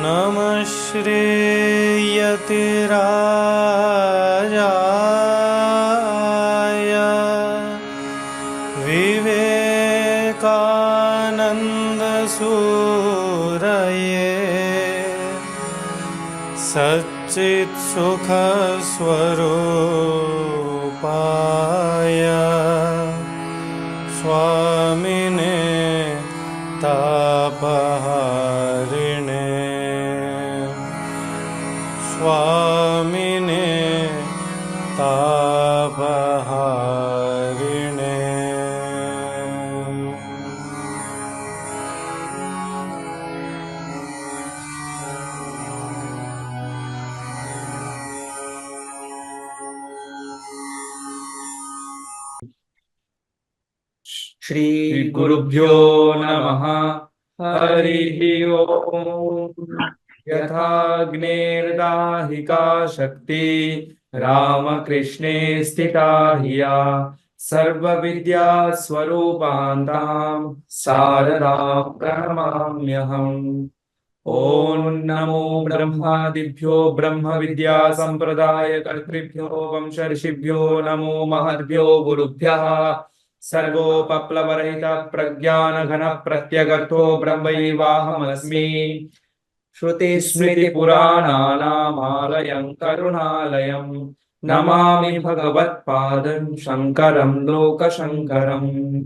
नमः श्रीयतिराजाय विवेकानन्दसूरये सच्चित्सुखस्वरूपाय स्वामिने तापहारिणे स्वामिने तापहारिणे। श्री गुरुभ्यो नमः। हरिः ओम्। यथाग्नेर्दाहिका शक्ति रामकृष्णे स्थिता हिया सर्वविद्या स्वरूपान्तां शारदां प्रणमाम्यहम्। ओं नमो ब्रह्मादिभ्यो ब्रह्म विद्या संप्रदाय कर्तृभ्यो वंश ऋषिभ्यो नमो महद्भ्यो गुरुभ्यः। सर्वोपप्लवरहित प्रज्ञान घन प्रत्यगर्थो ब्रह्मैवाहमस्मि। श्रुतिस्मृतिपुराणानामालयं करुणालयं नमामि भगवत्पादं शङ्करं लोकशङ्करम्।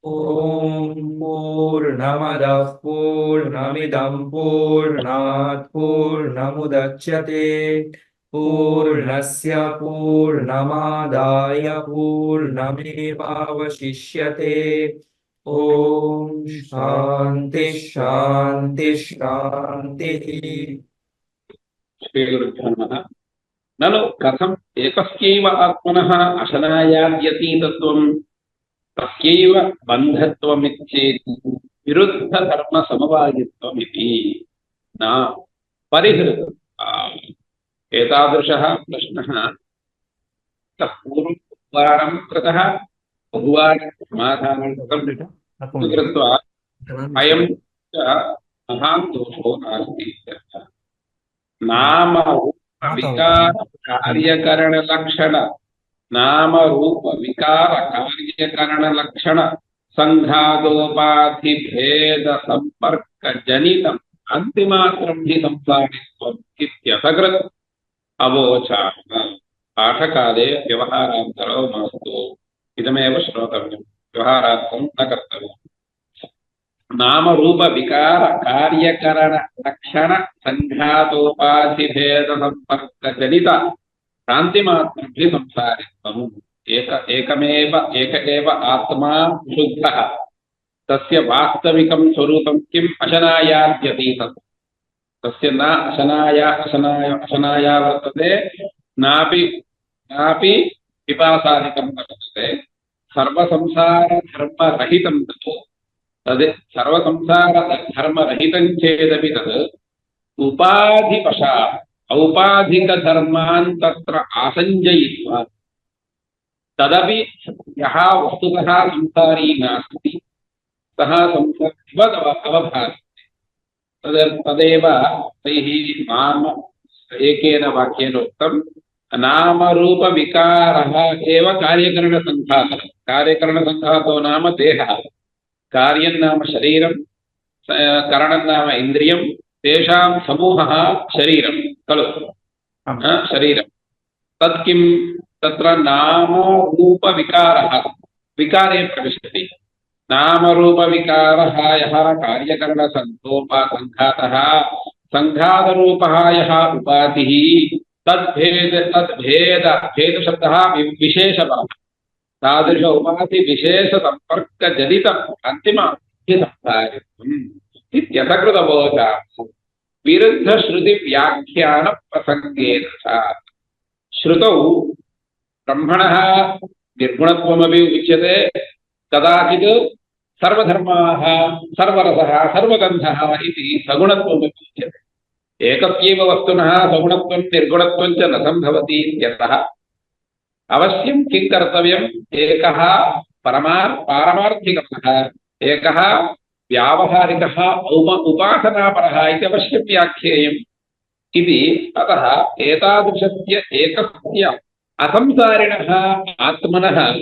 ॐ पूर्णमदः पूर्णमिदं पूर्णात् पूर्णमुदच्यते पूर्णस्य पूर्णमादाय पूर्णमेवावशिष्यते। ओम शांति शांति शांति। श्री गुरुभ्यो नमः। ननु कथम एकस्यैव आत्मनः अशनायाद्यतीतत्वं तस्यैव बन्धत्वमित्येति विरुद्धधर्मसमवायित्वमिति न परिहृतम्। एतादृशः प्रश्नः पूर्वं कृतः बहुवारं समाधानं कृत्वा अयं च महान् दोषो नास्ति। नामरूपविकारकार्यकरणलक्षण संघातोपाधिभेद संपर्क जनितम् अन्तिमात्रं हि संसारित्वम् इत्यसकृत् अवोचाम। पाठकाले व्यवहारान्तरो मास्तु इदमेव श्रोतव्यम्। व्यवहारार्थं न कर्तव्यम्। नामरूप विकार कार्यकरण लक्षण संघातोपाधिभेद संपर्क जनित भ्रांतिमात्रं हि संसारित्वम्। एक एव आत्मा शुद्धः तस्य वास्तविकं स्वरूपं किम् अशनायाद्यतीतम्। तस्य न अशनाया वर्तते नापि पिपासादिकं वर्तते। सर्वसंसारधर्मरहितं तद् सर्वसंसारधर्मरहितं चेदपि तद् उपाधिवशात् औपाधिकधर्मान् तत्र आसञ्जयित्वा तदपि यः वस्तुतः संसारी नास्ति सः संसारिवद् अवभासते। तदेव तैः नाम एकेन वाक्येन उक्तं नामरूपविकारः एव कार्यकरणसङ्घातः। कार्यकरणसङ्घातो नाम देहः, कार्यं नाम शरीरं, करणं नाम इन्द्रियं, तेषां समूहः शरीरं खलु। शरीरं तत् किं तत्र नामरूपविकारः विकारे प्रविशति। नामरूपविकारः यः कार्यकरणसङ्घातः संघातरूपः यः उपाधिः भेदशब्दः विशेषभावः। तादृश उपाधि विशेष संपर्क जनितम् अन्तिमं इत्यसकृतबोधात् विरुद्ध श्रुति व्याख्यान प्रसंगेन च श्रुतौ ब्रह्मणः निर्गुणत्वमपि उच्यते। कदाचित् सर्वधर्माः सर्वरसः सर्वगन्धः इति सगुणत्वमपि उच्यते। एकस्यैव वस्तुनः सगुणत्वं निर्गुणत्वं च न सम्भवति इत्यतः अवश्यं किं कर्तव्यम् एकः पारमार्थिकः एकः व्यावहारिकः उपासनापरः इति अवश्यं व्याख्येयम् इति अतः एतादृशस्य एकस्य असंसारिणः आत्मनः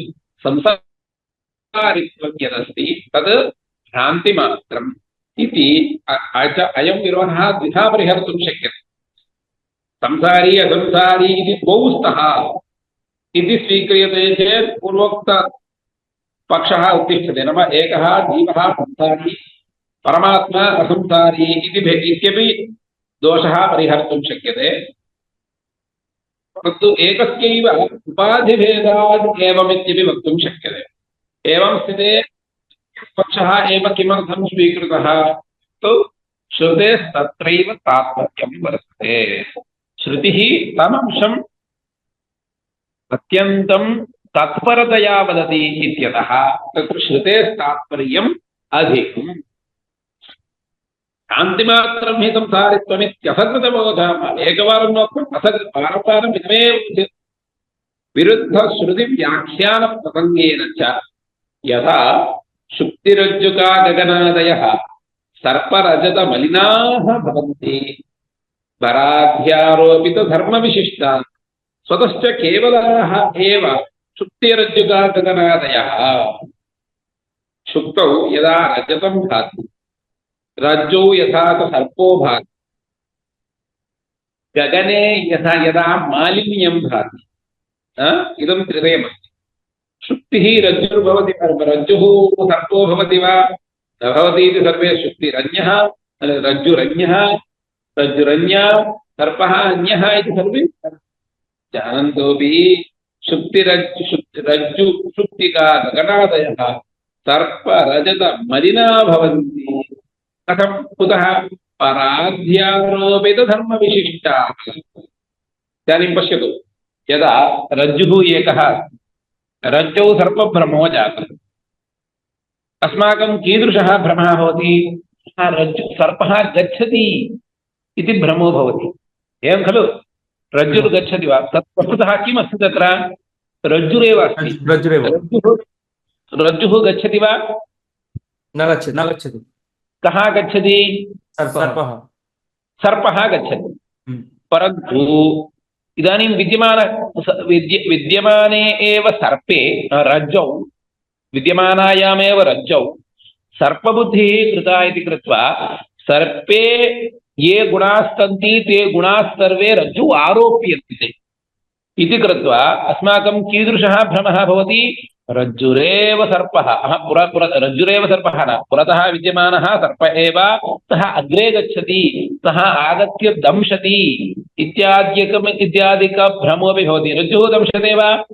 संसारित्वं यदस्ति तद् भ्रान्तिमात्रम् इति अयं विरोधः द्विधा परिहर्तुं शक्यते संसारी असंसारी इति द्वौ स्तः इति स्वीक्रियते चेत् पूर्वोक्तपक्षः उत्तिष्ठते नाम एकः जीवः संसारी परमात्मा असंसारी इत्यपि दोषः परिहर्तुं शक्यते परन्तु एकस्यैव उपाधिभेदात् एवमित्यपि वक्तुं शक्यते एवं स्थिते पक्षः एव किमर्थं स्वीकृतः तु श्रुतेस्तत्रैव तात्पर्यं वर्तते श्रुतिः तमंशम् अत्यन्तं तत्परतया वदति इत्यतः तत्र श्रुतेस्तात्पर्यम् अधिकम् शान्तिमात्रं हि संसारित्वमित्यसकृतबोधः एकवारं नोक्तम् वारं इदमेव विरुद्धश्रुतिव्याख्यानप्रसङ्गेन च यथा शुक्तिरज्जुका गगनादयः सर्परजतमलिनाः भवन्ति पराध्यारोपितधर्मविशिष्टाः स्वतश्च केवलाः एव शुक्तिरज्जुका गगनादयः शुक्तौ यदा रजतं भाति रज्जौ यथा सर्पो भाति गगने यदा मालिन्यं भाति इदं त्रिदयमस्ति शुक्तिः रज्जुर्भवति रज्जुः सर्पो भवति वा न भवति इति सर्वे शुक्तिरन्यः रज्जुरन्यः सर्पः अन्यः इति सर्वे जानन्तोपि शुक्तिका गगनादयः सर्परजतमलिना भवन्ति कथं कुतः पराध्यारोपितधर्मविशिष्टाः इदानीं पश्यतु यदा रज्जुः एकः रज्जौ सर्पभ्रमो जातः अस्माकं कीदृशः भ्रमः भवति सर्पः गच्छति इति भ्रमो भवति एवं खलु रज्जुर्गच्छति वा तत् वस्तुतः किम् अस्ति तत्र रज्जुरेव अस्ति रज्जुः गच्छति वा न गच्छति कः गच्छति सर्पः गच्छति परन्तु इदानीं विद्यमाने एव सर्पे रज्जौ विद्यमानायामेव रज्जौ सर्पबुद्धिः कृता इति कृत्वा सर्पे ये गुणाः सन्ति ते गुणाः सर्वे रज्जौ आरोप्यन्ते इति कृत्वा अस्माकं कीदृशः भ्रमः भवति रज्जुरेव सर्पः रज्जुरेव सर्पः न पुरतः विद्यमानः सर्प एव सः अग्रे गच्छति सः आगत्य दंशति इत्यादिक भ्रमोऽपि भवति रज्जुः दंशते वा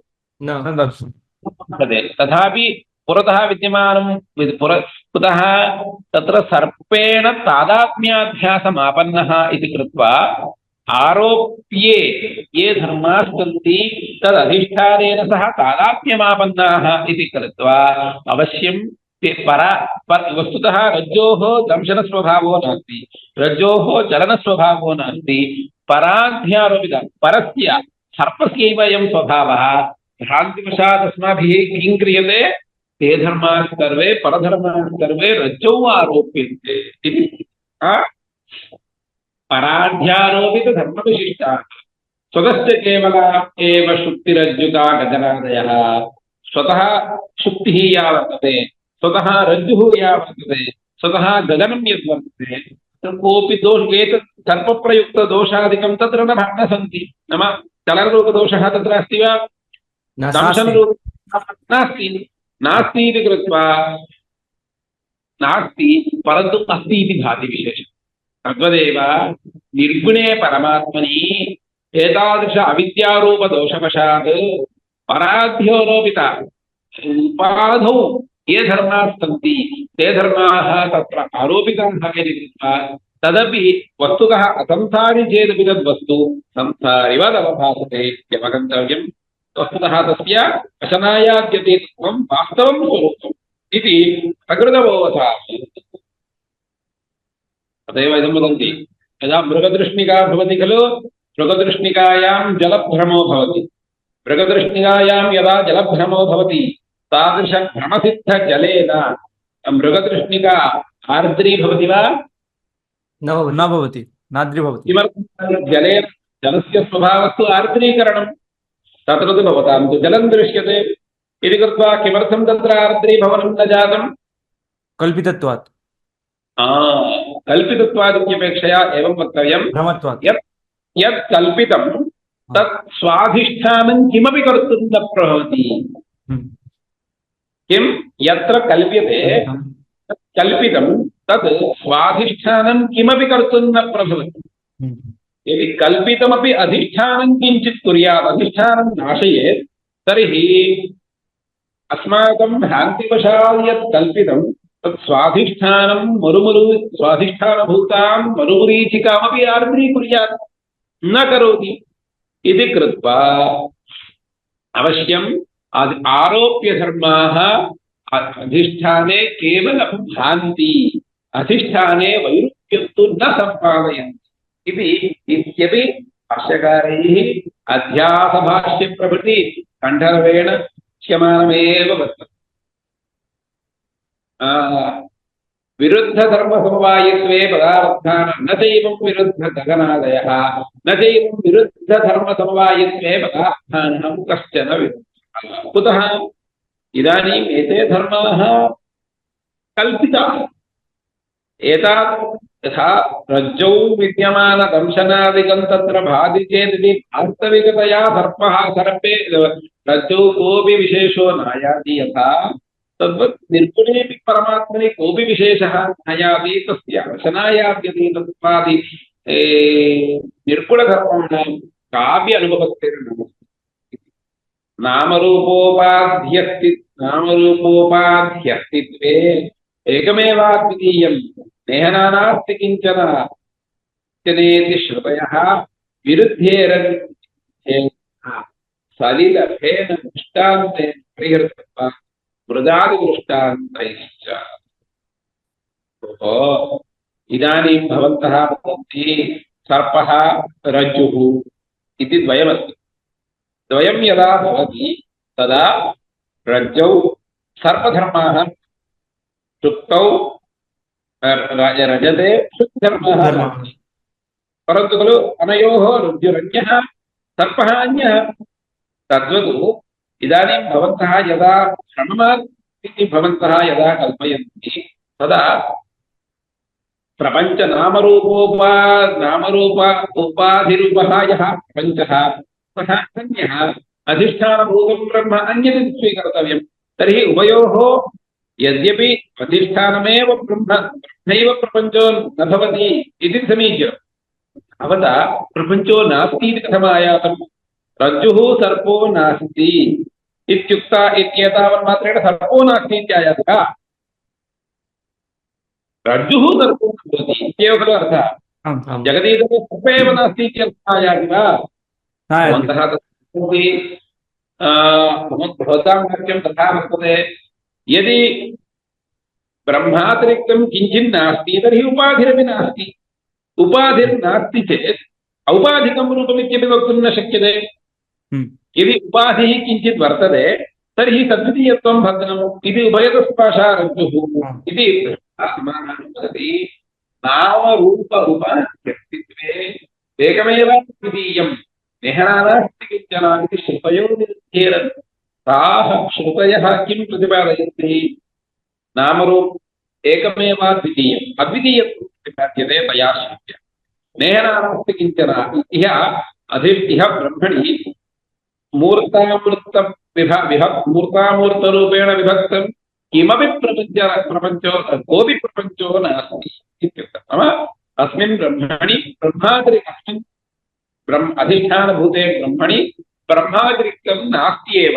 न दंशते तथापि पुरतः विद्यमानं कुतः तत्र सर्पेण तादात्म्याध्यासमापन्नः इति कृत्वा आरोप्ये ये धर्माः सन्ति तदधिष्ठानेन सह तादात्म्यमापन्नाः इति कृत्वा अवश्यं वस्तुतः रज्जोः दंशनस्वभावो नास्ति रज्जोः चलनस्वभावो नास्ति पराध्यारोपित परस्य सर्पस्यैव अयं स्वभावः भ्रान्तिवशात् अस्माभिः किं क्रियते ते धर्माः सर्वे परधर्माः सर्वे रज्जौ आरोप्यन्ते इति पराध्यारोपित धर्मविशिष्टाः स्वतश्च केवला एव शुक्तिरज्जुका गगनादयः स्वतः शुक्तिः या वर्तते स्वतः रज्जुः या वर्तते स्वतः गगनं यद्वर्तते कोऽपि एतत् सर्पप्रयुक्तदोषादिकं तत्र न सन्ति नाम चलनरूपदोषः तत्र अस्ति वा दंशनरूपः नास्ति इति कृत्वा नास्ति परन्तु अस्ति इति भाति विशेषः तद्वदेव निर्गुणे परमात्मनि एतादृश अविद्यारूपदोषवशात् पराध्योरोपित उपाधौ ये धर्माः सन्ति ते धर्माः तत्र आरोपिताः इति कृत्वा तदपि वस्तुतः असंसारि चेदपि तद्वस्तु संसारिवदवभासते इत्यवगन्तव्यम् वस्तुतः तस्य वचनायाद्यतीतत्वं वास्तवं स्वरूपम् इति प्रकृतबोधः तदेव इदं वदन्ति यदा मृगतृष्णिका भवति खलु मृगतृष्णिकायां जलभ्रमो भवति मृगतृष्णिकायां यदा जलभ्रमो भवति तादृशभ्रमसिद्धजलेन मृगतृष्णिका आर्द्री भवति वा? न भवति, नाद्री भवति। किमर्थं? जलेन जलस्य स्वभावस्तु आर्द्रीकरणं। तत्र तु भवतां तु जलं दृश्यते इति कृत्वा किमर्थं तत्र आर्द्रीभवनं न जातं? कल्पितत्वात्। कल्पितत्वादित्यपेक्षया एवं वक्तव्यं, भ्रमत्वात्। यत् कल्पितं तत् स्वाधिष्ठानं किमपि कर्तुं न प्रभवति। किं? यत्र कल्प्यते तत् कल्पितं तत् स्वाधिष्ठानं किमपि कर्तुं न प्रभवति। यदि कल्पितमपि अधिष्ठानं किञ्चित् कुर्यात्, अधिष्ठानं नाशयेत्, तर्हि अस्माकं भ्रान्तिवशात् यत् कल्पितं तत् स्वाधिष्ठानं स्वाधिष्ठानभूतां मरुमरीचिकामपि आर्द्रीकुर्यात्, न करोति इति कृत्वा अवश्यम् आरोप्य धर्माः अधिष्ठाने केवलं भान्ति, अधिष्ठाने वैरुप्यं तु न सम्पादयन्ति इत्यपि भाष्यकारैः अध्यासभाष्यप्रभृति कण्ठरवेण क्ष्यमाणमेव वर्तते। विरुद्धधर्मसमवायित्वे पदार्थानां न चैवं विरुद्धगगनादयः न चैवं विरुद्धधर्मसमवायित्वे पदार्थानां कश्चन विरुद्धः। कुतः? इदानीम् एते धर्माः कल्पिताः। एतात् यथा रज्जौ विद्यमानदंशनादिकं तत्र भाति चेदिति वास्तविकतया सर्पे रज्जौ कोऽपि विशेषो नायाति, यथा तद्वत् निर्गुणेऽपि परमात्मने कोऽपि विशेषः नायाति, तस्य वशनायाद्यति तत्त्वादि निर्गुणधर्माणां कापि अनुभवस्तिर्नास्ति। नामरूपोपाध्यस्तित्वे एकमेवाद्वितीयं नेहनानास्ति किञ्चन इत्यनेति श्रुतयः विरुद्धेरन् सलिलभेन दृष्टान्तेन परिहृतत्वा मृदादिदृष्टान्तैश्च। इदानीं भवन्तः वदन्ति सर्पः रज्जुः इति द्वयमस्ति। द्वयं यदा भवति तदा रज्जौ सर्पधर्माः, सुप्तौ रजते शुद्धधर्मः, परन्तु खलु अनयोः रज्जुरन्यः सर्पः अन्यः। तद्वत् इदानीं भवन्तः यदा भ्रममात् इति भवन्तः यदा कल्पयन्ति तदा उपाधिरूपः यः प्रपञ्चः सः अन्यः, अधिष्ठानभूतं ब्रह्म अन्यदिति स्वीकर्तव्यं। तर्हि उभयोः यद्यपि अधिष्ठानमेव ब्रह्मैव प्रपञ्चो न भवति इति समीचीनम्। भवता प्रपञ्चो नास्ति इति कथमायातम्? रज्जुः सर्पो नास्ति इत्युक्ता इत्येतावन्मात्रेण सर्पो नास्ति इत्यायातः। रज्जुः सर्पो न भवति इत्येव खलु अर्थः। जगदीदे सर्प एव नास्ति इत्यर्थः आयाति वा? भवन्तः भवतां वाक्यं तथा वर्तते, यदि ब्रह्मातिरिक्तं किञ्चित् नास्ति तर्हि उपाधिरपि नास्ति। उपाधिर्नास्ति चेत् औपाधिकं रूपमित्यपि वक्तुं न शक्यते। यदि उपाधिः किञ्चित् वर्तते तर्हि तद्वितीयत्वं भग्नम् इति उभयतस्पाशा रज्जुः इति समाधानं वदति। नामरूप उपाध्यस्तित्वे एकमेव द्वितीयं नेहनानास्ति किञ्चन इति श्रुतयो निरुध्येरन्। ताः श्रुतयः किं प्रतिपादयन्ति? नामरूप एकमेवाद्वितीयम्, अद्वितीयत्वं प्रतिपाद्यते तया श्रुत्या। नेहनानास्ति किञ्चन इह ब्रह्मणि मूर्तामूर्तरूपेण विभक्तं किमपि प्रपञ्चो कोऽपि प्रपञ्चो नास्ति इत्युक्तं। नाम अस्मिन् ब्रह्मणि अधिष्ठानभूते ब्रह्मणि ब्रह्मातिरिक्तं नास्ति एव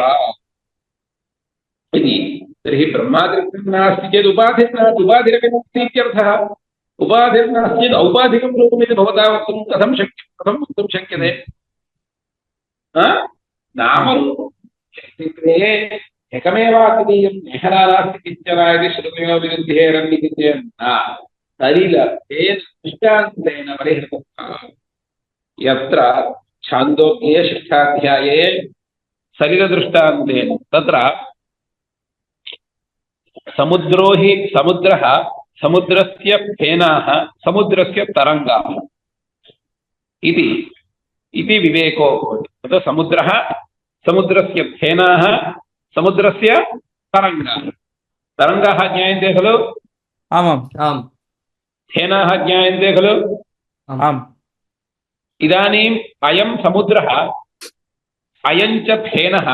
इति। तर्हि ब्रह्मातिरिक्तं नास्ति चेत् उपाधिरपि नास्ति इत्यर्थः। उपाधिर्नास्ति चेत् औपाधिकं रूपमिति भवता वक्तुं कथं वक्तुं शक्यते? नामरूपे एकमेवाद्वितीयं नेहनानास्ति किञ्चन इति श्रुतयो विरुद्धेरन् इति चेत् सलिलेन दृष्टान्तेन परिहृतः। यत्र छान्दोग्ये 6ष्ठाध्याये सलिलदृष्टान्तेन तत्र समुद्रो हि समुद्रः समुद्रस्य फेनाः समुद्रस्य तरङ्गाः इति विवेको भवति। तत्र समुद्रः समुद्रस्य फेनाः समुद्रस्य तरङ्गाः तरङ्गाः ज्ञायन्ते खलु? आमाम् आम् फेनाः ज्ञायन्ते खलु? आम्। इदानीम् अयं समुद्रः अयं च फेनः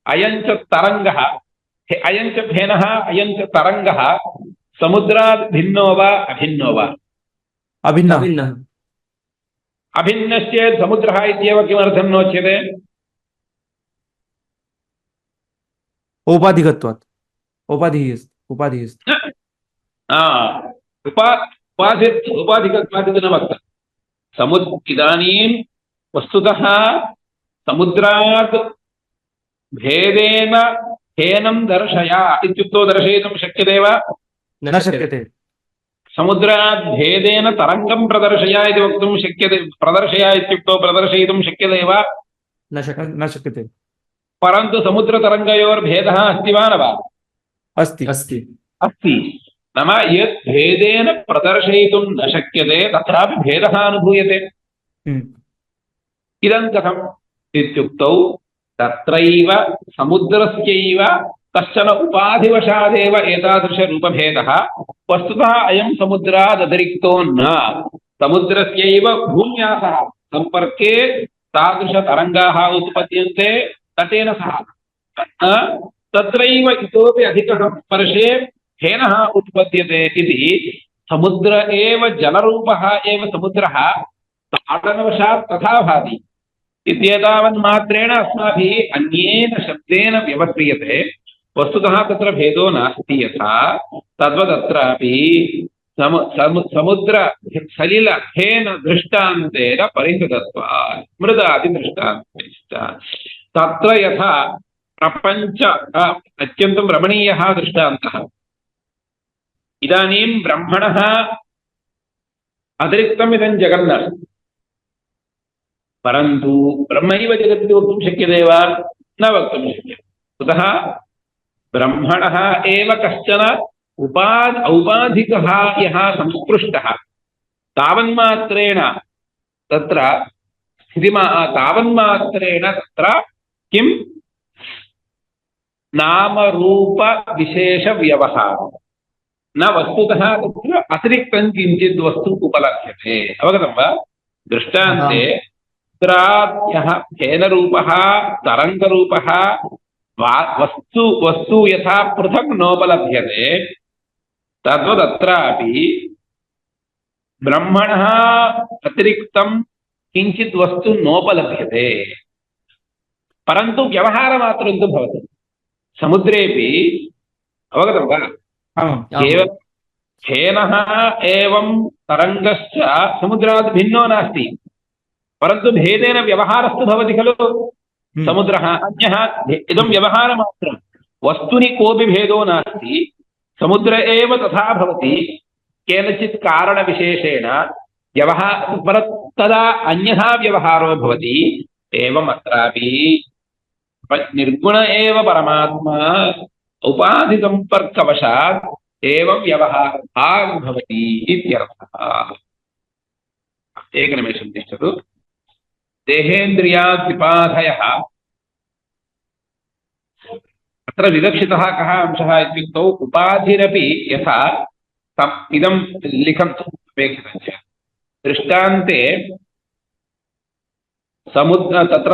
अयं च तरङ्गः अयं च फेनः अयं च तरङ्गः समुद्रात् भिन्नो वा अभिन्नो वा? अभिन्नः। अभिन्नश्चेत् समुद्रः इत्येव किमर्थं नोच्यते? औपाधिकत्वात्। उपाधिः अस्ति। उपाधिकत्वात् इति न वक्तव्यं। इदानीं वस्तुतः समुद्रात् भेदेन फेनं दर्शय इत्युक्तौ दर्शयितुं शक्यते वा? न शक्यते। समुद्रात् भेदेन तरङ्गं प्रदर्शय इति वक्तुं शक्यते। प्रदर्शय इत्युक्तौ प्रदर्शयितुं शक्यते वा? न शक्यते। परन्तु समुद्रतरङ्गयोर्भेदः अस्ति वा न वा? अस्ति। नाम यत् भेदेन प्रदर्शयितुं न शक्यते तत्रापि भेदः अनुभूयते। इदं कथम् इत्युक्तौ तत्रैव समुद्रस्यैव कश्चन उपाधिवशादेव एतादृशरूपभेदः। वस्तुतः अयं समुद्रादतिरिक्तो न समुद्रस्यैव भूम्याः सम्पर्के तादृशतरङ्गाः उत्पद्यन्ते तटेन सह। तत्रैव इतोपि अधिकसंस्पर्शे फेनः उत्पद्यते इति समुद्र एव जलरूपः एव समुद्रः ताडनवशात् तथा भाति इत्येतावन्मात्रेण अस्माभिः अन्येन शब्देन व्यवह्रियते। वस्तुतः तत्र भेदो नास्ति। यथा तद्वदत्रापि समुद्र सलिल फेन दृष्टान्तेन परिहृतत्वात् मृदादिदृष्टान्तेश्च तत्र यथा प्रपञ्च अत्यन्तं रमणीयः दृष्टान्तः। इदानीं ब्रह्मणः अतिरिक्तम् इदं जगन्नास्ति परन्तु ब्रह्मैव जगति वक्तुं शक्यते वा? न वक्तुं शक्यते। कुतः? ब्रह्मणः एव कश्चन औपाधिकः यः संस्पृष्टः तावन्मात्रेण तत्र तावन्मात्रेण तत्र किं नामरूप विशेष व्यवहारः न वस्तुतः तत्र अतिरिक्तं किञ्चित् वस्तु उपलभ्यते। अवगतं वा? दृष्टान्ते यः फेनरूपः तरङ्गरूपः वस्तु यथा पृथक् नोपलभ्यते तद्वदत्रापि ब्रह्मणः अतिरिक्तं किञ्चित् वस्तु नोपलभ्यते परन्तु व्यवहारमात्रं तु भवति। समुद्रेपि अवगतं वा? केवलं फेनः एवं तरङ्गश्च समुद्रात् भिन्नो नास्ति परन्तु भेदेन व्यवहारस्तु भवति खलु। समुद्रः अन्यः इदं व्यवहारमात्रं वस्तुनि कोऽपि भेदो नास्ति। समुद्र एव तथा भवति केनचित् कारणविशेषेण तदा अन्यः व्यवहारो भवति। एवम् अत्रापि निर्गुण एव परमात्मा उपाधिसम्पर्कवशात् एवं व्यवहारः भवति इत्यर्थः। एकनिमेषं तिष्ठतु। देहेन्द्रियाद्विपाधयः अत्र विवक्षितः कः अंशः इत्युक्तौ उपाधिरपि यथा इदं लिखन्तु अपेक्षितं चेत् दृष्टान्ते समुद्र तत्र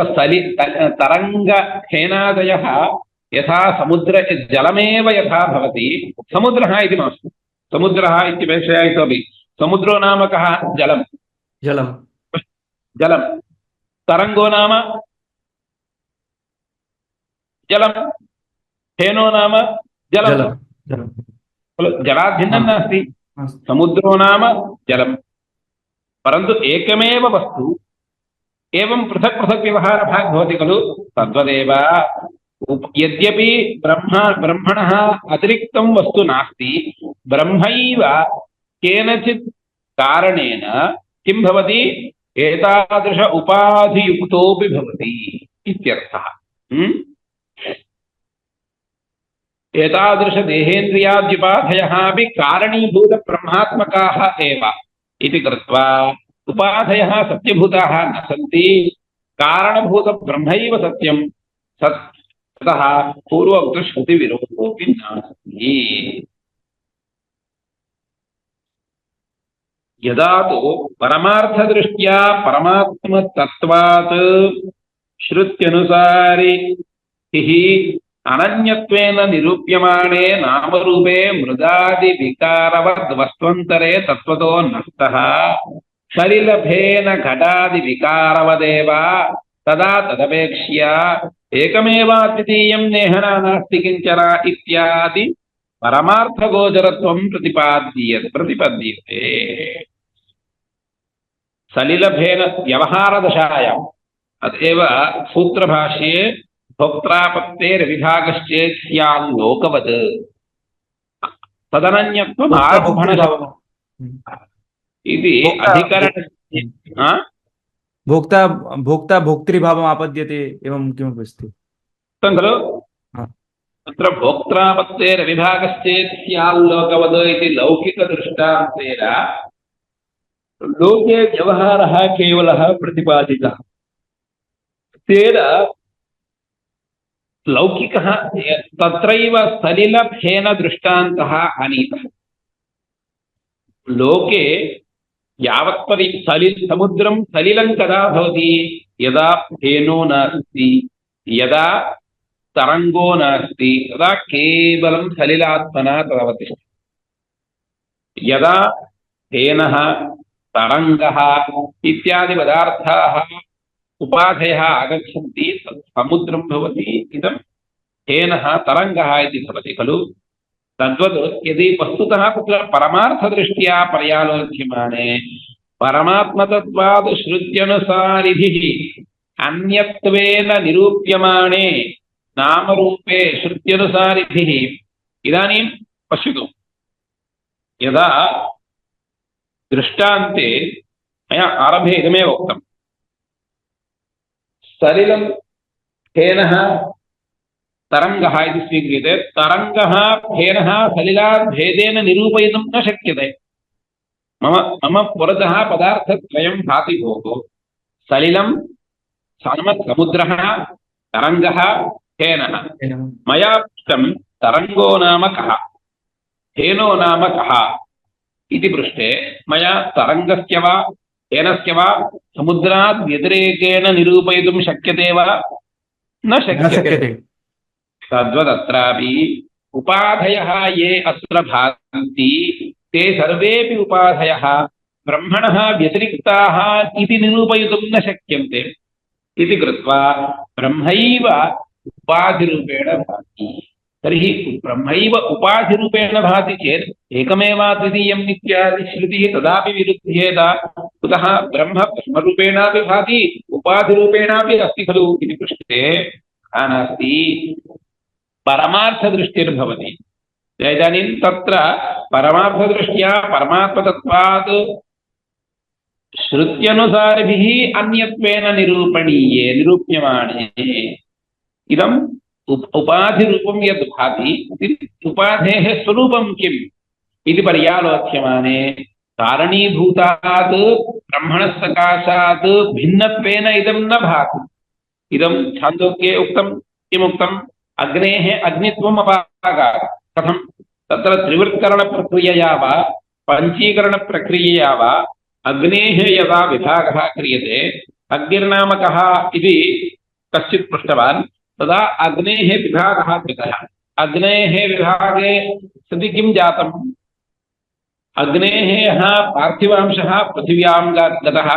तरङ्गफेनादयः यथा समुद्र जलमेव यथा भवति समुद्रः इति मास्तु। समुद्रः इत्यपेक्षया इतोपि समुद्रो नाम कः? जलं। तरङ्गो नाम जलं। फेनो नाम जलं। जलात् भिन्नं नास्ति। समुद्रो नाम जलं परन्तु एकमेव वस्तु एवं पृथक् पृथक् व्यवहारभाग् भवति खलु। तद्वदेव यद्यपि ब्रह्मणः अतिरिक्तं वस्तु नास्ति ब्रह्मैव केनचित् कारणेन किं भवति? एतादृश उपाधियुक्तोऽपि भवति इत्यर्थः। एतादृशदेहेन्द्रियाद्युपाधयः अपि कारणीभूतब्रह्मात्मकाः एव इति कृत्वा उपाधयः सत्यभूताः न सन्ति, कारणभूतब्रह्मैव सत्यं ततः पूर्वोक्तश्रुतिविरोधोऽपि नास्ति। यदा तु परमार्थदृष्ट्या परमात्मतत्त्वात् श्रुत्यनुसारिः अनन्यत्वेन निरूप्यमाणे नामरूपे मृदादिविकारवद्वस्त्वन्तरे तत्त्वतो नष्टः सलिलभेन घटादिविकारवदेव तदा तदपेक्ष्य एकमेवाद्वितीयं नेहना नास्ति किञ्चन इत्यादि परमार्थगोचरत्वं प्रतिपद्यते। सलिलभेन व्यवहारदशायाम् अतएव सूत्रभाष्ये भोक्त्रापत्तेर्विभागश्चेत् स्याल्लोकवत् तदनन्यत्वम् आरम्भणशब्दः इति अधिकरण भोक्ता भोक्ता भोक्तृभावम् आपद्यते एवं किमपि अस्ति खलु। तत्र भोक्त्रापत्तेर्विभागश्चेत् स्याल्लोकवत् इति लौकिकदृष्टान्तेन लोके व्यवहारः केवलः प्रतिपादितः, तेन लौकिकः तत्रैव सलिलभेन दृष्टान्तः आनीतः। लोके यावत्परि समुद्रं सलिलं कदा भवति? यदा फेनो नास्ति, यदा तरंगो नास्ति, तदा केवलं सलिलात्मना तदवतिष्ठति। यदा फेनः तरंगः इत्यादि पदार्थाः उपाधयः आगच्छन्ति तत् समुद्रं भवति, इदं फेनः तरंगः इति भवति खलु। तद्वत् यदि वस्तुतः तत्र परमार्थदृष्ट्या पर्यालोच्यमाने परमात्मतत्त्वात् श्रुत्यनुसारिभिः अन्यत्वेन निरूप्यमाणे नामरूपे श्रुत्यनुसारिभिः इदानीं पश्यतु, यदा दृष्टान्ते मया आरम्भे इदमेव उक्तम्, सलिलं फेनः तरंगः इति स्वीक्रियते। तरंगः फेनः सलिलात् भेदेन निरूपयितुं न शक्यते। मम पुरतः पदार्थत्रयं भाति भोः, सलिलं समुद्रः तरंगः फेनः। मया पृष्टं तरंगो नाम कः, फेनो नाम कः इति पृष्टे मया तरंगस्य वा फेनस्य वा समुद्रात् व्यतिरेकेण निरूपयितुं शक्यते वा? न शक्यते। तद्वदत्रापि उपाधयः ये अत्र भान्ति ते सर्वेपि उपाधयः ब्रह्मणः व्यतिरिक्ताः इति निरूपयितुं न शक्यन्ते इति कृत्वा ब्रह्मैव उपाधिरूपेण भाति। तर्हि ब्रह्मैव उपाधिरूपेण भाति चेत् एकमेवाद्वितीयम् इत्यादि श्रुतिः तदापि विरुध्येत। कुतः ब्रह्म ब्रह्मरूपेणापि भाति उपाधिरूपेणापि अस्ति खलु इति पृष्टे नास्ति, परमार्थदृष्टिर्भवति। इदानीं तत्र परमार्थदृष्ट्या परमात्मतत्त्वात् श्रुत्यनुसारिभिः अन्यत्वेन निरूप्यमाणे इदम् उपाधिरूपं यद् भाति उपाधेः स्वरूपं किम् इति पर्यालोच्यमाने कारणीभूतात् ब्रह्मणः सकाशात् भिन्नत्वेन इदं न भाति। इदं छान्दोक्ये उक्तं किमुक्तम्? अग्नेः अग्नित्वम् अपागात्। कथं? तत्र त्रिवृत्करणप्रक्रियया वा पञ्चीकरणप्रक्रियया वा अग्नेः यदा विभागः क्रियते, अग्निर्नाम कः इति कश्चित् पृष्टवान्, तदा अग्नेः विभागः कृतः। अग्नेः विभागे सति किं जातम्? अग्नेः यः पार्थिवांशः पृथिव्यां गतः,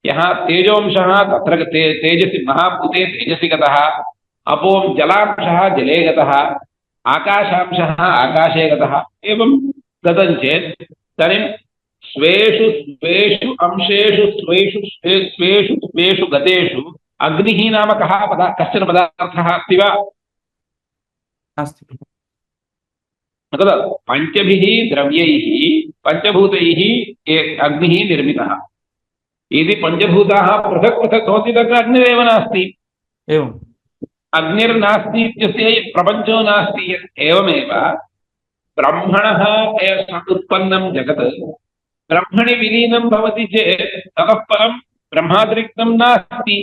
यः तेजोंशः तत्र तेजसि महाभूते तेजसि गतः, अपो जलांशः जले गतः, आकाशांशः आकाशे गतः, एवं गतं चेत् तर्हि स्वेषु स्वेषु अंशेषु स्वेषु स्वेषु स्वेषु गतेषु अग्निः नाम कः कश्चन पदार्थः अस्ति वा? नास्ति। तद् पञ्चभिः द्रव्यैः पञ्चभूतैः अग्निः निर्मितः। यदि पञ्चभूताः पृथक् पृथक् भवति तत्र अग्निरेव नास्ति। एवं अग्निर्नास्ति इत्यस्य प्रपञ्चो नास्ति एवमेव ब्रह्मणः उत्पन्नं जगत् ब्रह्मणि विलीनं भवति चेत् ततः परं ब्रह्मातिरिक्तं नास्ति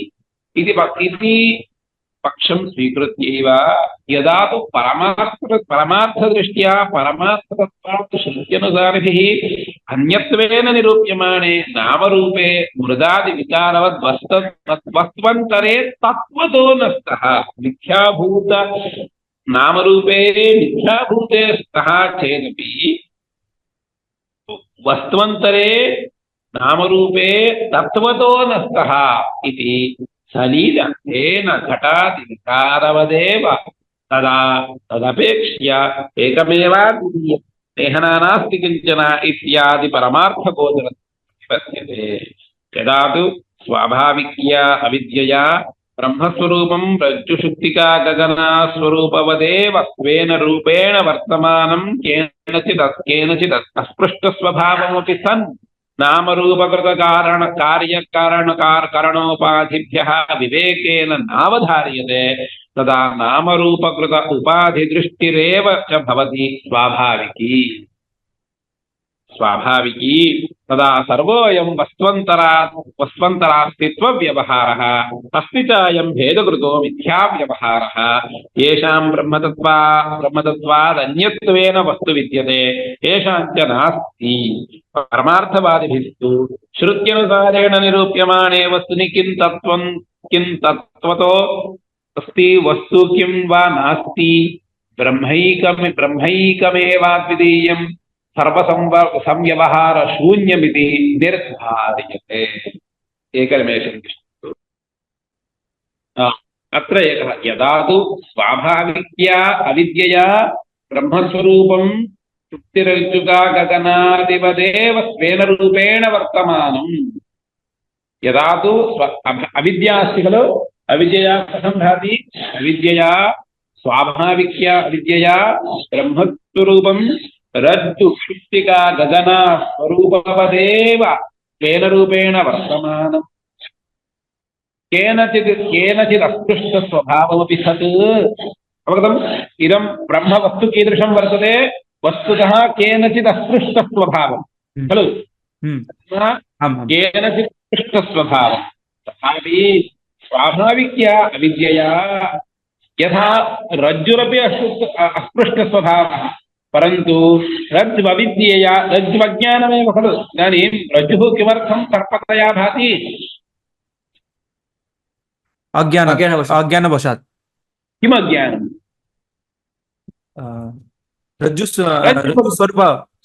इति पक्षं स्वीकृत्यैव यदा तु परमार्थदृष्ट्या परमार्थतत्त्वात् श्रुत्यनुसारिभिः अन्यत्वेन निरूप्यमाणे नामरूपे मृदादिविचारवद् वस्त्वन्तरे तत्त्वतो न स्तः मिथ्याभूत नामरूपे मिथ्याभूते स्तः चेदपि वस्त्वन्तरे नामरूपे तत्त्वतो न स्तः इति सलीलेन घटादिविकारवदेव तदा तदपेक्ष्य एकमेवाद्वितीयं नेहना नास्ति किञ्चन इत्यादि परमार्थगोचरः यदा तु स्वाभाविक्या अविद्यया ब्रह्मस्वरूपं रज्जुशुक्तिका गगना स्वरूपवदेव स्वेन रूपेण वर्तमानं केनचित् अस्पृष्टस्वभावमपि सन् नामरूपकृत कारण कार्यकारणोपाधिभ्यः विवेकेन नावधार्यते तदा नामरूपकृत उपाधिदृष्टिरेव च भवति स्वाभाविकी तदा सर्वोऽयं वस्त्वन्तरास्तित्वव्यवहारः अस्ति चायं भेदकृतो मिथ्याव्यवहारः येषां ब्रह्मतत्त्वादन्यत्वेन वस्तु विद्यते येषां च नास्ति परमार्थवादिभिस्तु श्रुत्यनुसारेण निरूप्यमाणे वस्तुनि किं तत्त्वतो अस्ति वस्तु किं वा नास्ति ब्रह्मैकमेवाद्वितीयं सर्वसंव्यवहार शून्यमिति निर्धार्यते एकनिमेषं अत्र एकः यदा तु स्वाभाविक्या अविद्यया ब्रह्मस्वरूपं शुक्तिरज्जुका गगनादिवदेव स्वेन रूपेण वर्तमानम् यदा तु अविद्या अस्ति खलु अविद्यया कथं भाति अविद्यया स्वाभाविक्या अविद्यया ब्रह्मस्वरूपं रज्जु शुक्तिका गगना स्वरूपवदेव स्वेन रूपेण वर्तमानम् केनचित् अस्पृष्टस्वभावमपि सत् अवगतम् इदं ब्रह्मवस्तु कीदृशं वर्तते वस्तुतः केनचित् अस्पृष्टस्वभावं खलु केनचित् अस्पृष्टस्वभावं तथापि स्वाभाविक्या अविद्यया यथा रज्जुरपि अस्पृष्टस्वभावः परन्तु रज्ज्वविद्यया रज्ज्वज्ञानमेव खलु इदानीं रज्जुः किमर्थं सर्पतया भाति अज्ञानवशात् किम् अज्ञानं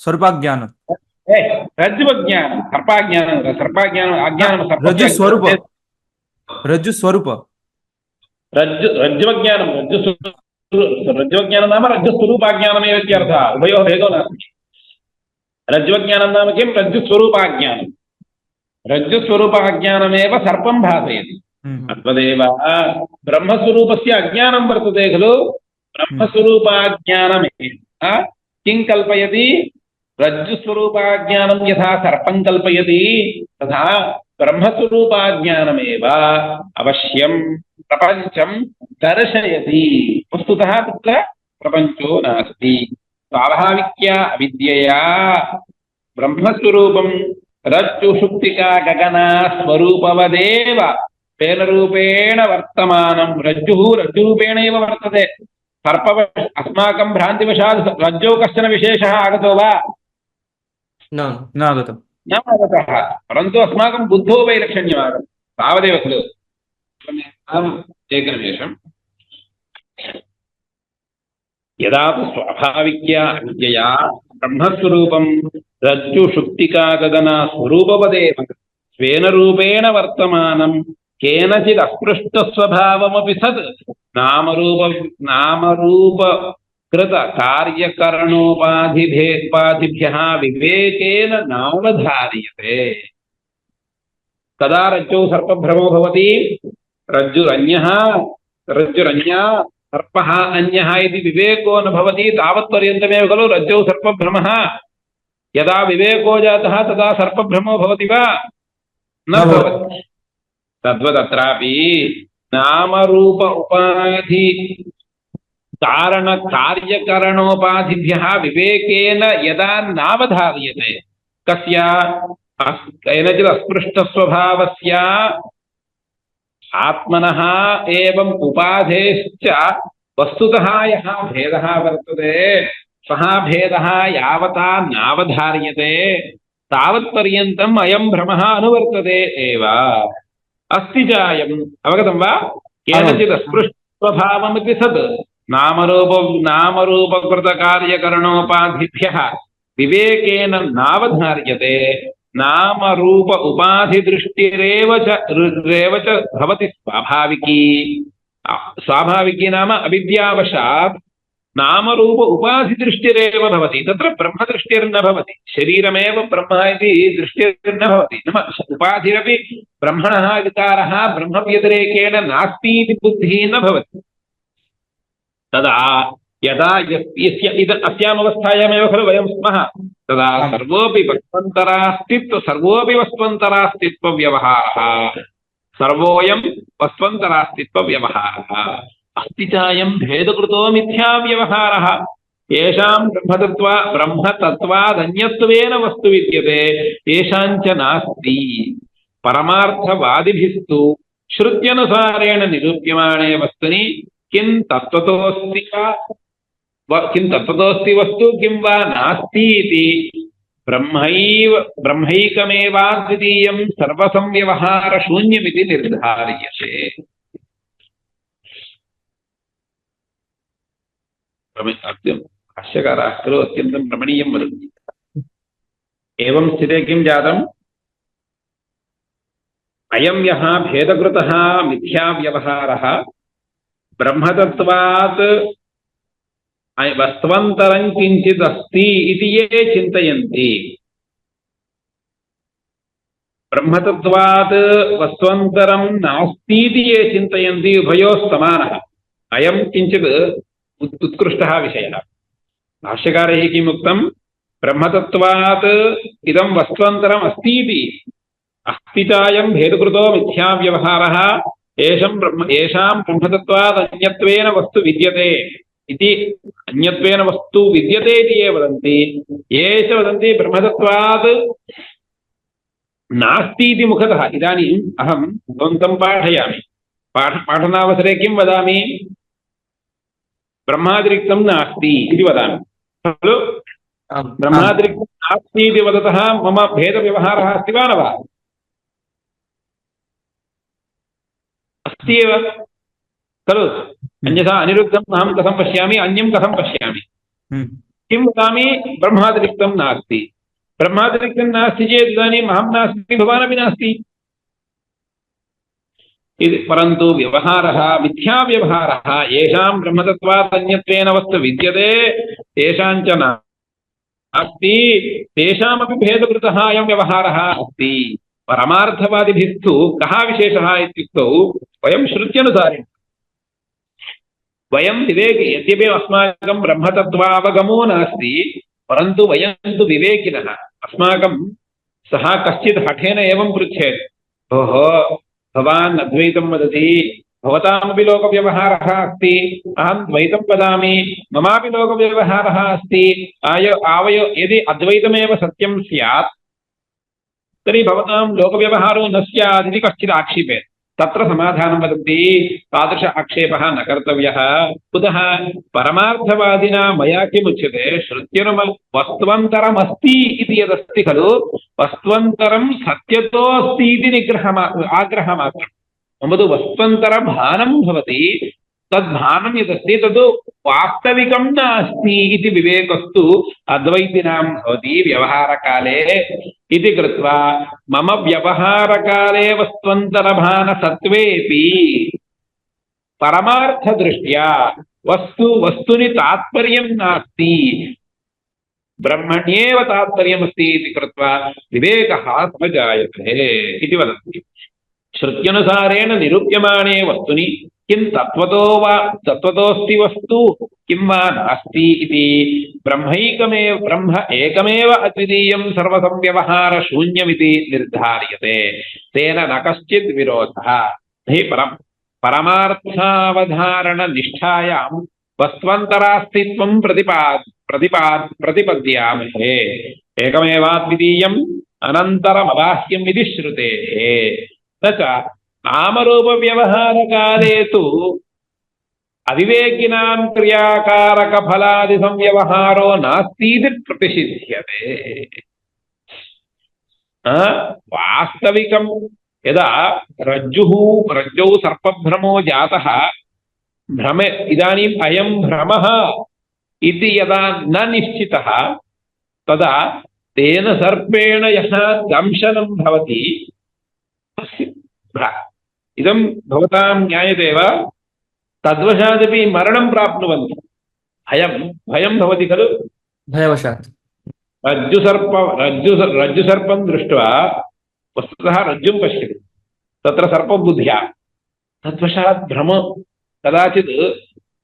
स्वरूपाज्ञानं रज्जुवज्ञानं सर्पाज्ञानं अज्ञानं रज्जुस्वरूप रज्जुवज्ञानं रज्जुवज्ञानं नाम रज्जुस्वरूपाज्ञानमेव इत्यर्थः उभयोः भेदो नास्ति रज्जुवज्ञानं नाम किं रज्जुस्वरूपाज्ञानं रज्जुस्वरूपाज्ञानमेव सर्पं भासयति तद्वदेव ब्रह्मस्वरूपस्य अज्ञानं वर्तते खलु ब्रह्मस्वरूपाज्ञानमेव किं कल्पयति रज्जुस्वरूपाज्ञानं यथा सर्पं कल्पयति तथा ब्रह्मस्वरूपाज्ञानमेव अवश्यं प्रपञ्चं दर्शयति वस्तुतः तत्र प्रपञ्चो नास्ति स्वाभाविक्या अविद्यया ब्रह्मस्वरूपं रज्जुशुक्तिका गगना स्वरूपवदेव तेन रूपेण वर्तमानं रज्जुः रज्जुरूपेणैव वर्तते अस्माकं भ्रान्तिवशात् रज्जौ कश्चन विशेषः आगतो वा न आगतः परन्तु अस्माकं बुद्धौ वैलक्षण्यम् आगतं तावदेव खलु एकनिमेषम् यदा तु स्वाभाविक्या अविद्यया ब्रह्मस्वरूपं रज्जुशुक्तिका गगना स्वरूपवदेव स्वेन रूपेण वर्तमानं केनचित् अस्पृष्टस्वभावमपि सत् नामरूपकृत कार्यकरणोपाधिभ्यः विवेकेन नावधार्यते कदा रज्जौ सर्पभ्रमो भवति रज्जुरन्यः सर्पः अन्यः इति विवेको न भवति तावत्पर्यन्तमेव खलु रज्जौ सर्पभ्रमः यदा विवेको जातः तदा सर्पभ्रमो भवति वा न भवति तद्वदत्रापि न नामरूप उपाधि कारण कार्यकरणोपाधिभ्यः विवेकेन यदा नावधार्यते कस्य केनचित् अस्पृष्टस्वभावस्य आत्मनः एवं उपाधेश्च वस्तुतः यः भेदः वर्तते सः भेदः यावता नावधार्यते तावत्पर्यन्तम् अयं भ्रमः अनुवर्तते एव। अस्ति च अयम् अवगतं वा? केनचित् अस्पृष्टस्वभावमिति सत् नामरूपकृतकार्यकरणोपाधिभ्यः विवेकेन नावधार्यते नामरूप उपाधिदृष्टिरेव च भवति स्वाभाविकी। स्वाभाविकी नाम अविद्यावशात् नामरूप उपाधिदृष्टिरेव भवति। तत्र ब्रह्मदृष्टिर्न भवति। शरीरमेव ब्रह्म इति दृष्टिर्न भवति। नाम उपाधिरपि ब्रह्मणः विकारः ब्रह्मव्यतिरेकेण नास्ति इति बुद्धिः न भवति। तदा यदा अस्यामवस्थायामेव खलु वयं स्मः तदा सर्वोऽपि वस्त्वन्तरास्तित्वव्यवहारः सर्वोऽयं वस्त्वन्तरास्तित्वव्यवहारः अस्ति चायं भेदकृतो मिथ्याव्यवहारः येषां ब्रह्मतत्त्वादन्यत्वेन वस्तु विद्यते येषाञ्च नास्ति। परमार्थवादिभिस्तु श्रुत्यनुसारेण निरूप्यमाणे वस्तुनि किं तत्त्वतोऽस्ति वस्तु किं वा नास्ति इति ब्रह्मैकमेवाद्वितीयं सर्वसंव्यवहारशून्यमिति निर्धार्यते। भाष्यकाराः खलु अत्यन्तं रमणीयं वदन्ति। एवं स्थिते किं जातम्? अयं यः भेदकृतः मिथ्याव्यवहारः ब्रह्मतत्त्वात् वस्त्वन्तरं किञ्चित् अस्ति इति ये चिन्तयन्ति ब्रह्मतत्त्वात् वस्त्वन्तरं नास्ति इति ये चिन्तयन्ति उभयोः समानः। अयं किञ्चित् उत्कृष्टः विषयः। भाष्यकारैः किम् उक्तं? ब्रह्मतत्त्वात् इदं वस्त्वन्तरम् अस्ति इति अस्ति चायं भेदकृतो मिथ्याव्यवहारः येषां ब्रह्मतत्त्वात् अन्यत्वेन वस्तु विद्यते इति अन्यत्वेन वस्तु विद्यते इति ये वदन्ति। ये च वदन्ति ब्रह्मतत्त्वात् नास्ति इति मुखतः। इदानीम् अहं भवन्तं पाठयामि। पाठनावसरे किं वदामि? ब्रह्मातिरिक्तं नास्ति इति वदामि खलु। ब्रह्मातिरिक्तं नास्ति इति वदतः मम भेदव्यवहारः अस्ति वा न वा? अस्ति एव खलु। अन्यथा अनिरुद्धम् अहं कथं पश्यामि, अन्यं कथं पश्यामि? किं वदामि? ब्रह्मातिरिक्तं नास्ति। ब्रह्मातिरिक्तं नास्ति चेत् इदानीम् अहं नास्ति, भवानपि नास्ति। परन्तु व्यवहारः मिथ्याव्यवहारः येषां ब्रह्मतत्त्वात् अन्यत्वेन वस्तु विद्यते तेषाञ्च नास्ति तेषामपि भेदकृतः अयं व्यवहारः अस्ति। परमार्थवादिभिस्तु कः विशेषः इत्युक्तौ वयं श्रुत्यनुसारेण वयं विवेकि यद्यपि अस्माकं ब्रह्मतत्त्वावगमो नास्ति परन्तु वयं तु विवेकिनः। अस्माकं सः कश्चित् हठेन एवं पृच्छेत्, भोः भवान् अद्वैतं वदति, भवतामपि लोकव्यवहारः अस्ति, अहं द्वैतं वदामि, ममापि लोकव्यवहारः अस्ति। यदि अद्वैतमेव सत्यं स्यात् तर्हि भवतां लोकव्यवहारो न स्यात् इति कश्चित् आक्षेपेत्। तत्र समाधानं वदन्ति तादृश आक्षेपः न कर्तव्यः। कुतः? परमार्थवादिना मया किमुच्यते? श्रुत्यनुमल वस्त्वन्तरमस्ति इति यदस्ति खलु, वस्त्वन्तरं सत्यतो अस्ति इति आग्रहमात्रम्। मम तु वस्त्वन्तरभानं भवति, तद्भानं यदस्ति तद् वास्तविकं नास्ति इति विवेकस्तु अद्वैतिनां भवति व्यवहारकाले इति कृत्वा मम व्यवहारकाले वस्त्वन्तरभानसत्त्वेऽपि परमार्थदृष्ट्या वस्तुनि तात्पर्यं नास्ति, ब्रह्मण्येव तात्पर्यमस्ति इति कृत्वा विवेकः स्वजायते इति वदन्ति। श्रुत्यनुसारेण निरूप्यमाणे वस्तुनि किं तत्त्वतोऽस्ति वस्तु किं वा नास्ति इति ब्रह्म एकमेव अद्वितीयं सर्वसंव्यवहारशून्यमिति निर्धार्यते। तेन न कश्चित् विरोधः। हि परमार्थावधारणनिष्ठायां वस्त्वन्तरास्तित्वं प्रतिपद्यामहे एकमेवाद्वितीयम् अनन्तरमबाह्यम् इति श्रुतेः न च नामरूपव्यवहारकाले तु अविवेकिनां क्रियाकारकफलादिसंव्यवहारो नास्तीति प्रतिषिध्यते वास्तविकं यदा रज्जौ सर्पभ्रमो जातः भ्रमे इदानीम् अयं भ्रमः इति यदा न निश्चितः तदा तेन सर्पेण यः दंशनं भवति इदं भवतां ज्ञायते वा तद्वशादपि मरणं प्राप्नुवन्ति भयं भवति खलु भयवशात् रज्जुसर्पं दृष्ट्वा वस्तुतः रज्जुं पश्यति तत्र सर्पबुद्ध्या तद्वशात् भ्रम कदाचित्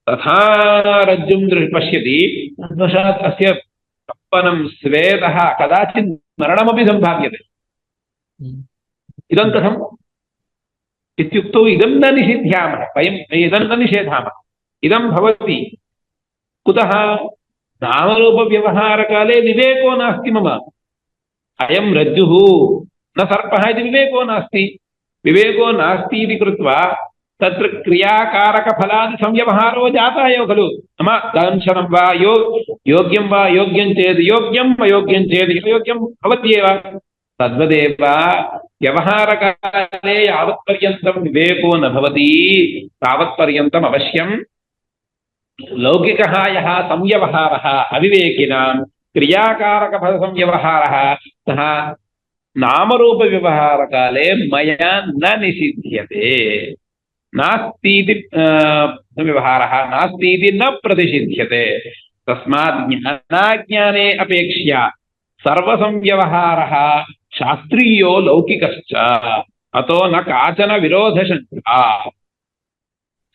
तथा रज्जुं पश्यति तद्वशात् अस्य कप्पनं स्वेदः कदाचित् मरणमपि सम्भाव्यते इदं कथम् इत्युक्तौ इदं न निषिध्यामः वयम् इदं न निषेधामः इदं भवति कुतः नामरूपव्यवहारकाले विवेको नास्ति मम अयं रज्जुः न सर्पः इति विवेको नास्ति इति कृत्वा तत्र क्रियाकारकफलादिसंव्यवहारो जातः एव खलु नाम दंशनं वा योग्यं वा योग्यं चेत् योग्यम् अयोग्यं चेत् अयोग्यं भवत्येव तद्वदेव व्यवहारकाले यावत्पर्यन्तं विवेको न भवति तावत्पर्यन्तम् अवश्यं लौकिकः यः संव्यवहारः अविवेकिनां क्रियाकारकफलसंव्यवहारः सः नामरूपव्यवहारकाले मया न निषिध्यते नास्तीति व्यवहारः नास्तीति न प्रतिषिध्यते तस्मात् ज्ञानाज्ञाने अपेक्ष्य सर्वसंव्यवहारः शास्त्रीयो लौकिकश्च अतो न काचन विरोधशङ्का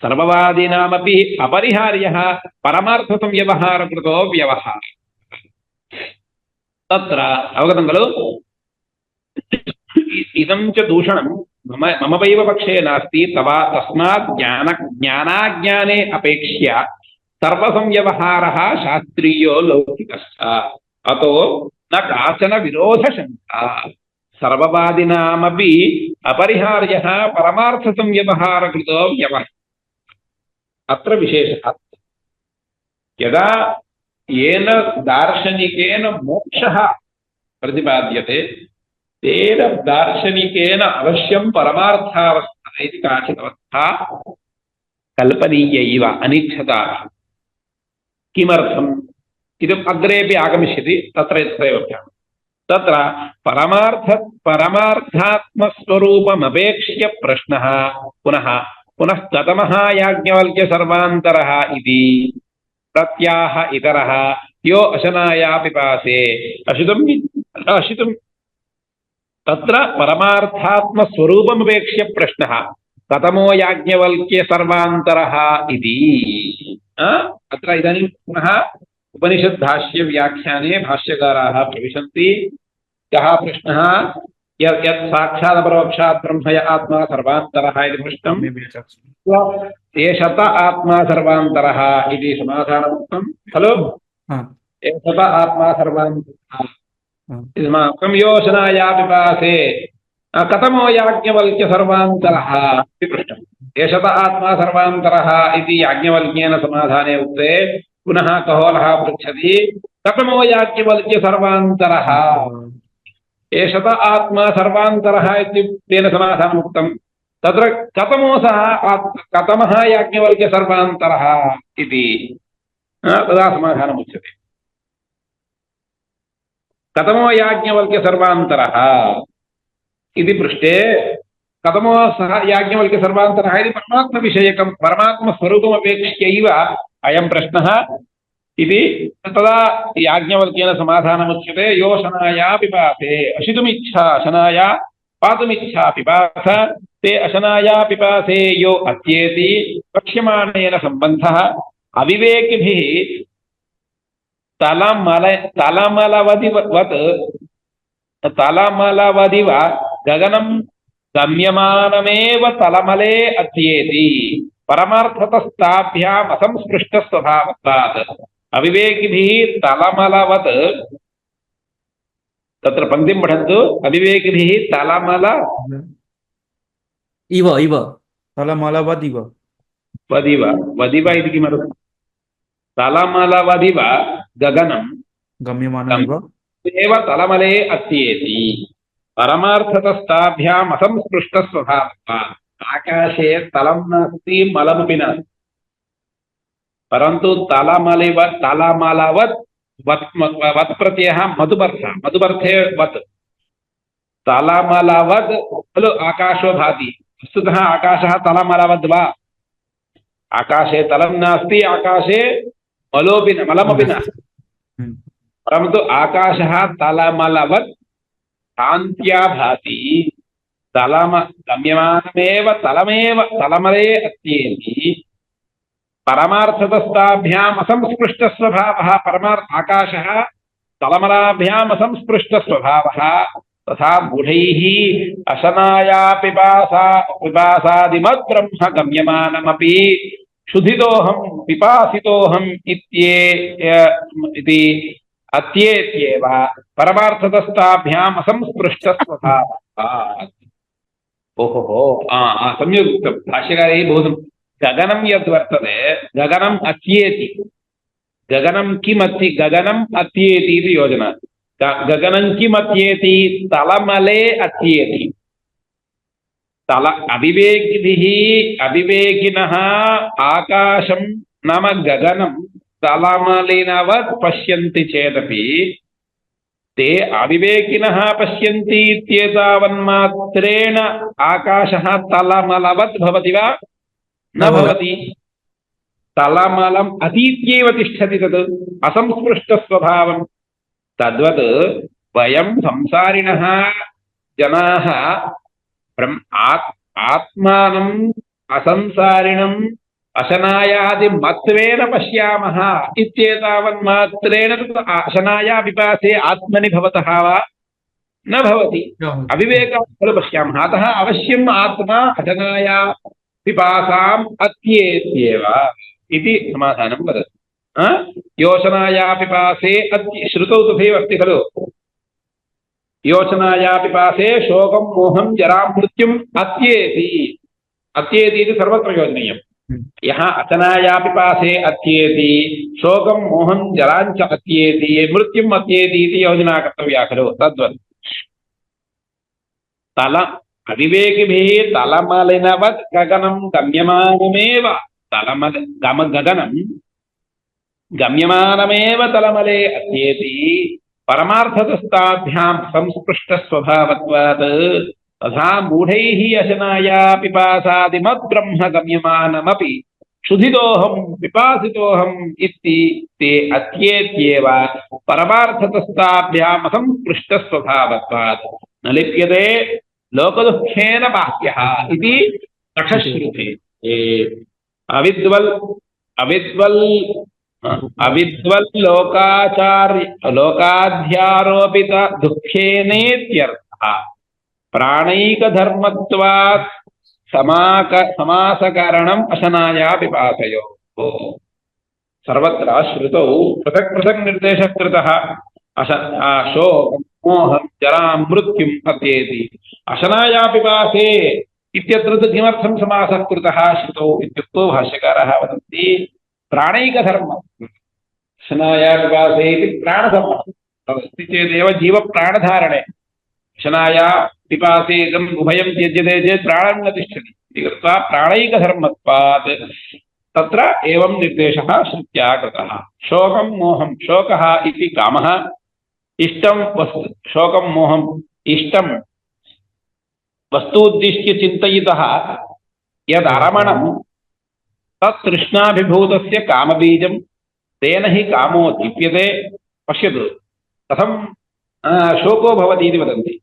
सर्ववादीनामपि अपरिहार्यः परमार्थसंव्यवहारकृतो व्यवहारः तत्र अवगतं खलु इदं च दूषणं ममैव पक्षे नास्ति तवा तस्मात् ज्ञानाज्ञाने अपेक्ष्य सर्वसंव्यवहारः शास्त्रीयो लौकिकश्च अतो न काचन विरोधशङ्का सर्ववादिनामपि अपरिहार्यः परमार्थसंव्यवहारकृतो व्यवहारः अत्र विशेषः यदा येन दार्शनिकेन मोक्षः प्रतिपाद्यते तेन दार्शनिकेन अवश्यं परमार्थावस्था इति काचित् अवस्था कल्पनीयैव अनिच्छता किमर्थम् इदम् अग्रेपि आगमिष्यति तत्र तत्र परमार्थात्मस्वरूपमपेक्ष्य प्रश्नः पुनः कथमः याज्ञवल्क्य सर्वान्तरः इति प्रत्याह इतरः यो अशनाया पिपासे अशितुं तत्र परमार्थात्मस्वरूपमपेक्ष्य प्रश्नः कथमो याज्ञवल्क्य सर्वान्तरः इति अत्र इदानीं पुनः उपनिषद्भाष्यव्याख्याने भाष्यकाराः प्रविशन्ति कः प्रश्नः यत् साक्षादपरोक्षात् ब्रह्म य आत्मा सर्वान्तरः इति पृष्टम् एषत आत्मा सर्वान्तरः इति समाधानमुक्तं खलु एषत आत्मा सर्वान्तरः इदमाकं योषनाया पिपासे कथमो याज्ञवल्क्य सर्वान्तरः इति पृष्टम् एषत आत्मा सर्वान्तरः इति याज्ञवल्क्येन समाधाने उक्ते पुनः कहोलः पृच्छति कथमो याज्ञवल्क्य सर्वान्तरः एषत आत्मा सर्वान्तरः इत्यनेन समाधानमुक्तं तत्र कथमः याज्ञवल्क्य सर्वान्तरः इति तदा समाधानमुच्यते कथमो याज्ञवल्क्य सर्वान्तरः इति पृष्टे कथमो सः याज्ञवल्क्य सर्वान्तरः इति परमात्मविषयकं परमात्मस्वरूपमपेक्ष्यैव अयं प्रश्नः इति तदा याज्ञवल्क्येन समाधानमुच्यते यो शनाया पिपासे अशितुमिच्छा शनाया पातुमिच्छा पिपास ते अशनाया पिपासे यो अत्येति वक्ष्यमाणेन सम्बन्धः अविवेकिभिः तलमलवदिव गगनं గమ్యమానమేవ తలమలే అత్యేతి పరమార్థతస్తాభ్యాం అసంస్పృష్ట స్వభావత్వాత్ అవివేకిభిః తలమలవత్ తత్ర పంక్తిం పఠन्तు అవివేకిభిः తలమల इव इव तलमलवदिव వదివ వదివ ఇది కిమర్థం తలమలవదివ గగనం गम्यमानमिव ఏవ తలమలే అత్యేతి పరమార్థతస్తాభ్యాం అసంస్పృష్ట స్వభావత్వాత్ ఆకాశే తలం నాస్తి మలమపి నాస్తి పరంతు తలమలవత్ వత్ ప్రత్యయः మధుబర్థే వత్ తలమలవద్ ఖలు ఆకాశో భాతి వస్తుతः ఆకాశः తలమలవద్ వా ఆకాశే తలం నాస్తి ఆకాశే మలమపి నాస్తి परन्तु आकाशः तलमलवत् शान्त्या भाति गम्यमानमेव तलमले अत्येति परमार्थतस्ताभ्याम् असंस्पृष्टस्वभावः आकाशः तलमलाभ्याम् असंस्पृष्टस्वभावः तथा मूढैः अशनाया पिपासादिमत् ब्रह्म गम्यमानमपि क्षुधितोऽहं पिपासितोऽहम् इति अत्येत्येव परमार्थतस्ताभ्याम् असंस्पृष्टस्वभावः ओहो सम्यक् उक्तं भाष्यकारैः बहु गगनं यद्वर्तते गगनम् अत्येति गगनं किमत्ति गगनम् अत्येति इति योजना गगनं किमत्येति तलमले अत्येति तल अविवेकिनः आकाशं नाम गगनं तलमलिनवत् पश्यन्ति चेदपि ते अविवेकिनः पश्यन्ति इत्येतावन्मात्रेण आकाशः तलमलवत् भवति वा न भवति तलमलम् अतीत्यैव तिष्ठति तत् असंस्पृष्टस्वभावम् तद्वत् वयं संसारिणः जनाः आत्मानम् असंसारिणम् अशनायादिमत्वेन पश्यामः इत्येतावन्मात्रेण अशनाया पिपासे आत्मनि भवतः वा न भवति अविवेकात् खलु पश्यामः अतः अवश्यम् आत्मा अशनाया पिपासाम् अत्येत्येव इति समाधानं वदति योचनाया पिपासे श्रुतौ तथैव अस्ति खलु योचनाया पिपासे शोकं मोहं जरां मृत्युम् अत्येति अत्येति इति सर्वत्र योजनीयम् यः अचनाया पिपासे अत्येति शोकं मोहं जराञ्च अत्येति मृत्युम् अत्येति इति योजना कर्तव्या खलु तद्वत् तल अविवेकिभिः तलमलिनवत् गगनं गम्यमानमेव गगनं गम्यमानमेव तलमले अत्येति परमार्थतस्ताभ्याम् संस्पृष्टस्वभावत्वात् तथा मूढैः अशनाया पिपासादिमत् ब्रह्म गम्यमानमपि क्षुधितोऽहं पिपासितोऽहम् इति ते अत्येत्येव परमार्थतस्ताभ्याम् असंस्पृष्टस्वभावत्वात् न लिप्यते लोकदुःखेन बाह्यः इति कठश्रुते अविद्वल् लोकाध्यारोपित दुःखेनेत्यर्थः प्राणैकधर्मत्वात् समासकरणम् अशनाया पिपासयोः सर्वत्र श्रुतौ पृथक् पृथक् निर्देशः कृतः शोकं मोहं जरां मृत्युम् अत्येति अशनाया पिपासे इत्यत्र तु किमर्थं समासः कृतः श्रुतौ इत्युक्तौ भाष्यकारः वदन्ति प्राणैकधर्मम् अशनाया पिपासे इति प्राणधर्मः तदस्ति चेदेव जीवप्राणधारणे शनाया पिपासे उभयं त्यज्यते चेत् प्राणं न तिष्ठति इति कृत्वा प्राणैकधर्मत्वात् तत्र एवं निर्देशः श्रुत्या कृतः शोकं मोहं शोकः इति कामः इष्टं वस्तु शोकं मोहम् इष्टं वस्तूद्दिश्य चिन्तयितः यदरमणं तत् तृष्णाभिभूतस्य कामबीजं तेन हि कामो दीप्यते पश्यतु कथं शोको भवति इति वदन्ति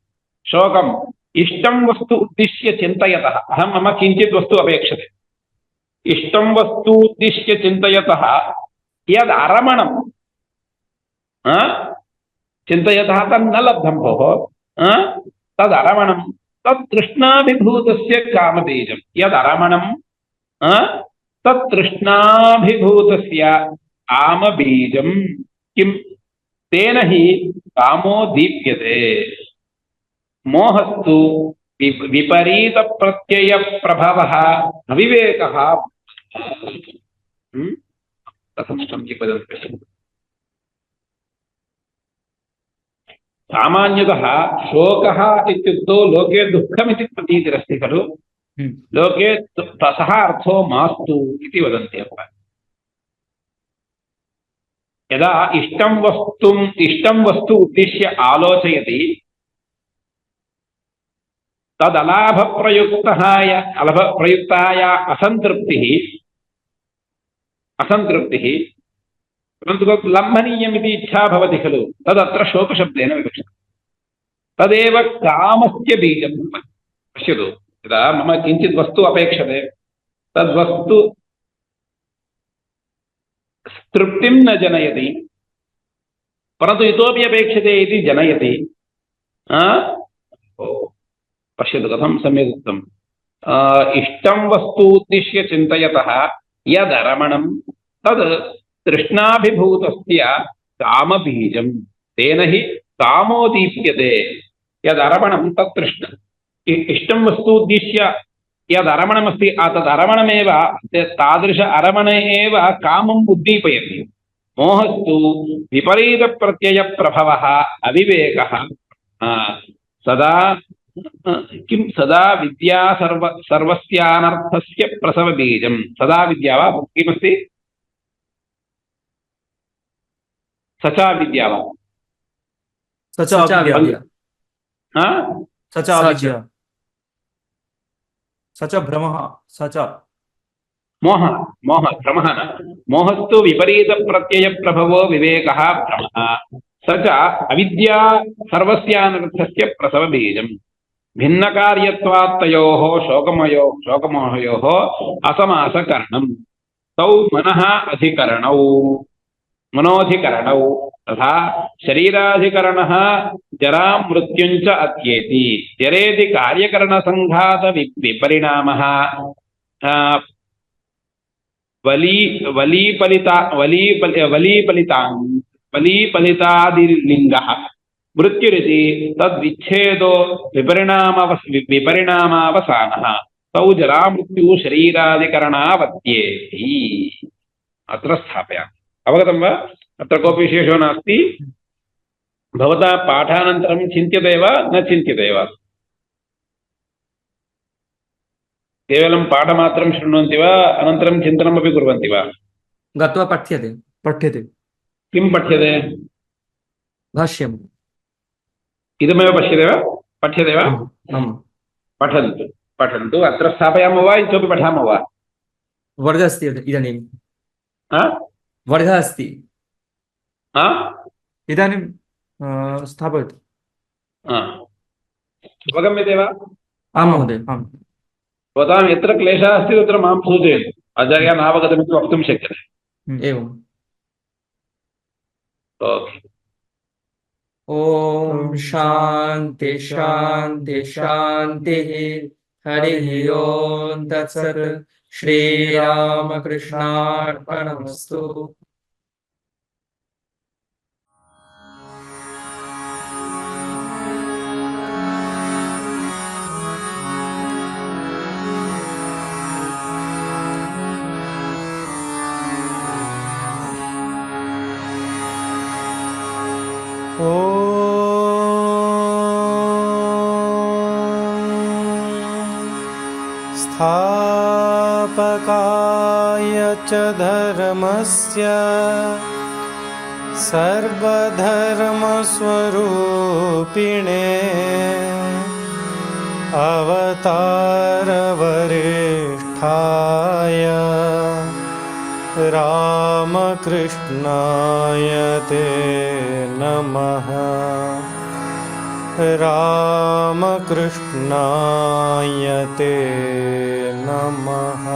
शोकम् इष्टं वस्तु उद्दिश्य चिन्तयतः अहं मम किञ्चित् वस्तु अपेक्षते इष्टं वस्तु उद्दिश्य चिन्तयतः यद् अरमणं चिन्तयतः तन्न लब्धं भोः तद् अरमणं तत्तृष्णाभिभूतस्य कामबीजं यदरमणं तत्तृष्णाभिभूतस्य कामबीजं किं तेन हि कामो दीप्यते मोहस्तु विपरीतप्रत्ययप्रभवः अविवेकः कथं सम्यक् वदन्ति सामान्यतः शोकः इत्युक्तौ लोके दुःखमिति प्रतीतिरस्ति खलु लोके सः अर्थो मास्तु इति वदन्ति अत्र यदा इष्टं वस्तु उद्दिश्य आलोचयति तदलाभप्रयुक्ताया असन्तृप्तिः परन्तु तत् लम्भनीयमिति इच्छा भवति खलु तदत्र शोकशब्देन विवक्षितम् तदेव कामस्य बीजं पश्यतु यदा मम किञ्चित् वस्तु अपेक्षते तद्वस्तु तृप्तिं न जनयति परन्तु इतोपि अपेक्षते इति जनयति पश्यतु कथं सम्यक् उक्तम् इष्टं वस्तु उद्दिश्य चिन्तयतः यदरमणं तद् तृष्णाभिभूतस्य कामबीजं तेन हि कामो दीप्यते यदरमणं तत्तृष्ण इष्टं वस्तु उद्दिश्य यदरमणमस्ति तदरमणमेव तादृश अरमणे एव कामम् उद्दीपयति मोहस्तु विपरीतप्रत्ययप्रभवः अविवेकः सदा किं सदा विद्या सर्वस्यानर्थस्य प्रसवबीजं सदा विद्या वा किमस्ति सचा विद्या वा सचा विद्या सचा विद्या सच भ्रमः सच मोह भ्रमः न मोहस्तु विपरीतप्रत्ययप्रभवो विवेकः भ्रमः स च अविद्या सर्वस्यानर्थस्य प्रसवबीजम् भिन्नकार्यत्वात्तयोः शोकमोहयोः असमासकरणम् तौ मनोधिकरणौ तथा शरीराधिकरणः जरा मृत्युञ्च अत्येति जरेति कार्यकरणसङ्घात विपरिणामः वलीपलितादिलिङ्गः मृत्युरिति तद्विच्छेदो विपरिणामावसानः तौ जरामृत्यु शरीरादिकरणावत्येति अत्र स्थापयामि अवगतं वा अत्र कोऽपि विशेषो नास्ति भवता पाठानन्तरं चिन्त्यते वा न चिन्त्यते वा केवलं पाठमात्रं शृण्वन्ति वा अनन्तरं चिन्तनमपि कुर्वन्ति वा गत्वा पठ्यते किं पठ्यते भाष्यम् इदमेव पठ्यते वा पठन्तु अत्र स्थापयामः वा इतोपि पठामः वा वर्गः अस्ति इदानीं वर्गः अस्ति इदानीं स्थापयतु अवगम्यते वा आं महोदय आम् भवतां यत्र क्लेशः अस्ति तत्र मां सूचयन्तु आचार्य नावगतमिति वक्तुं शक्यते एवम् ओके ॐ शान्ति शान्ति शान्तिः हरिः ओं तत्सत् श्रीरामकृष्णार्पणमस्तु स्थापकाय च धर्मस्य सर्वधर्मस्वरूपिणे अवतारवरिष्ठाय रामकृष्णाय ते नमः रामकृष्णाय ते नमः।